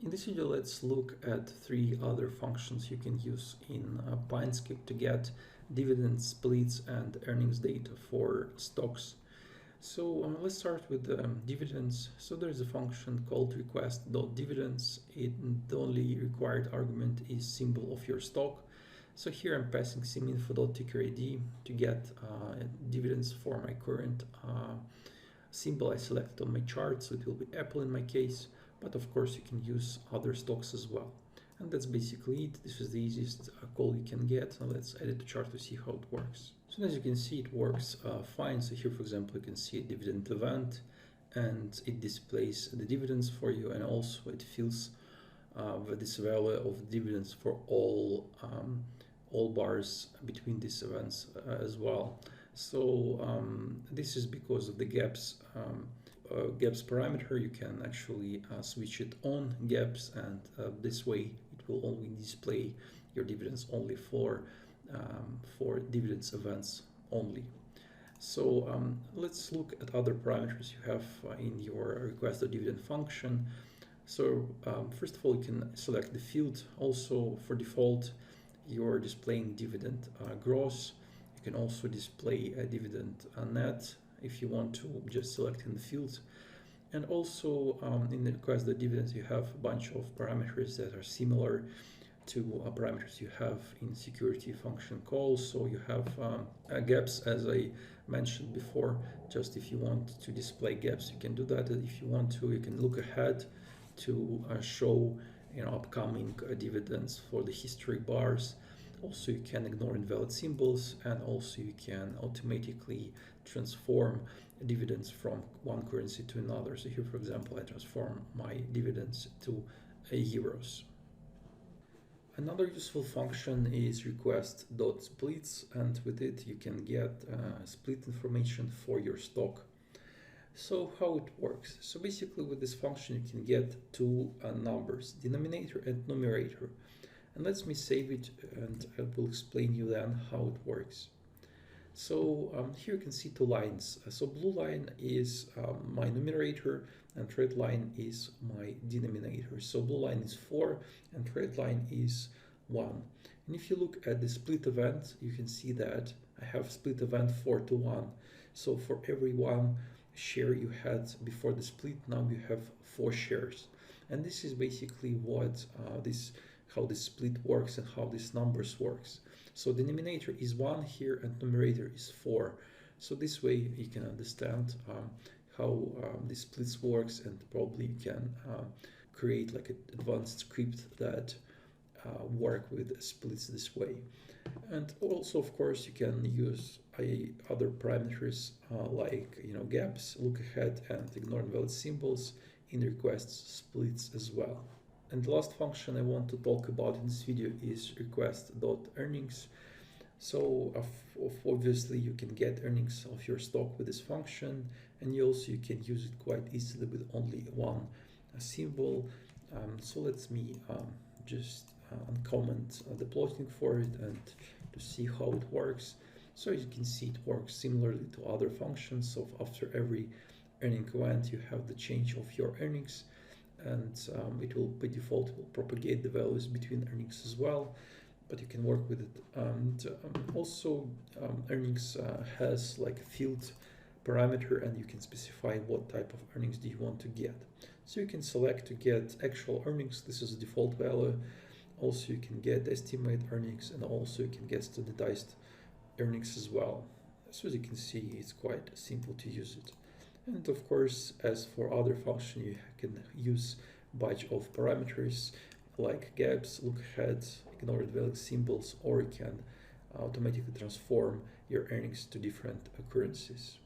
In this video, let's look at three other functions you can use in PineSkip to get dividend splits and earnings data for stocks. So let's start with dividends. So there's a function called request.dividends. The only required argument is symbol of your stock. So here I'm passing siminfo.ticker ID to get dividends for my current symbol I selected on my chart. So it will be Apple in my case. But of course you can use other stocks as well. And that's basically it. This is the easiest call you can get. Now let's edit the chart to see how it works. So as you can see, it works fine. So here, for example, you can see a dividend event and it displays the dividends for you, and also it fills this value of dividends for all bars between these events as well. So this is because of the gaps parameter. You can actually switch it on gaps, and this way it will only display your dividends only for dividends events only. So let's look at other parameters you have in your request.dividend function. So first of all, you can select the field. Also, for default, you're displaying dividend gross. You can also display a dividend net if you want to just select in the field. And also in the request.dividends, you have a bunch of parameters that are similar to parameters you have in security function calls. So you have gaps, as I mentioned before. Just if you want to display gaps, you can do that. And if you want to, you can look ahead to show upcoming dividends for the history bars. Also, you can ignore invalid symbols, and also you can automatically transform dividends from one currency to another. So here, for example, I transform my dividends to euros. Another useful function is request.splits, and with it you can get split information for your stock. So how it works? So basically with this function you can get two numbers, denominator and numerator. And let me save it, and I will explain you then how it works. So here you can see two lines. So blue line is my numerator, and red line is my denominator. So blue line is 4 and red line is 1. And if you look at the split event, you can see that I have split event 4-1. So for every one share you had before the split, now you have 4 shares. And this is basically what how this split works and how these numbers works. So the denominator is 1 here and numerator is 4. So this way you can understand how this splits works, and probably you can create like an advanced script that work with splits this way. And also, of course, you can use other parameters like gaps, look ahead, and ignore invalid symbols in requests splits as well. And the last function I want to talk about in this video is request.earnings. So obviously you can get earnings of your stock with this function, and you can use it quite easily with only one symbol. So let me just uncomment the plotting for it and to see how it works. So as you can see, it works similarly to other functions. So after every earning event you have the change of your earnings, and it will by default propagate the values between earnings as well, but you can work with it. And also earnings has like a field parameter, and you can specify what type of earnings do you want to get. So you can select to get actual earnings. This is a default value. Also you can get estimate earnings, and also you can get standardized earnings as well. So as you can see, it's quite simple to use it. And of course, as for other functions, you can use a bunch of parameters like gaps, look ahead, ignore invalid symbols, or you can automatically transform your earnings to different currencies.